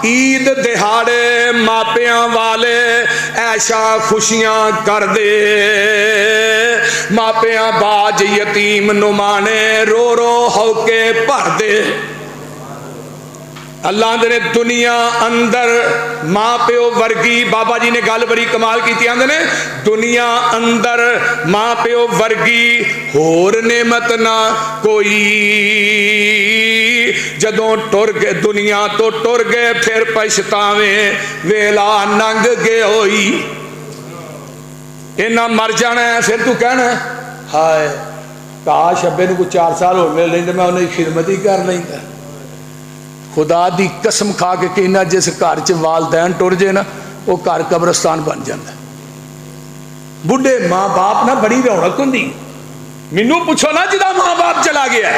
ईद दिहाड़े मापियां वाले ऐशा खुशियां कर दे, मापियां बाज यतीम नुमाने रो रो होके भर दे। अल्लाह ने दुनिया अंदर मां प्यो वर्गी, बाबा जी ने गल बड़ी कमाल की, आंदे ने दुनिया अंदर मां प्यो वर्गी होर नेमत ना कोई, जदों टुर गए दुनिया तो टुर गए फिर पछतावे वेला नंग गए होई। इन्ना मर जाना है फिर तू कहना हाय काश अब्बे नूं कोई 4 साल होर मिल लैंदे मैं उन्हें खिदमत ही कर लैंदा। खुदा दी कसम खा के कहना जिस घर च वालदैन टुर जाए ना वो घर कब्रस्तान बन जाता। बुढ़े माँ बाप ना बड़ी रौनक होंदी, मैनू पूछो ना जिदा माँ बाप चला गया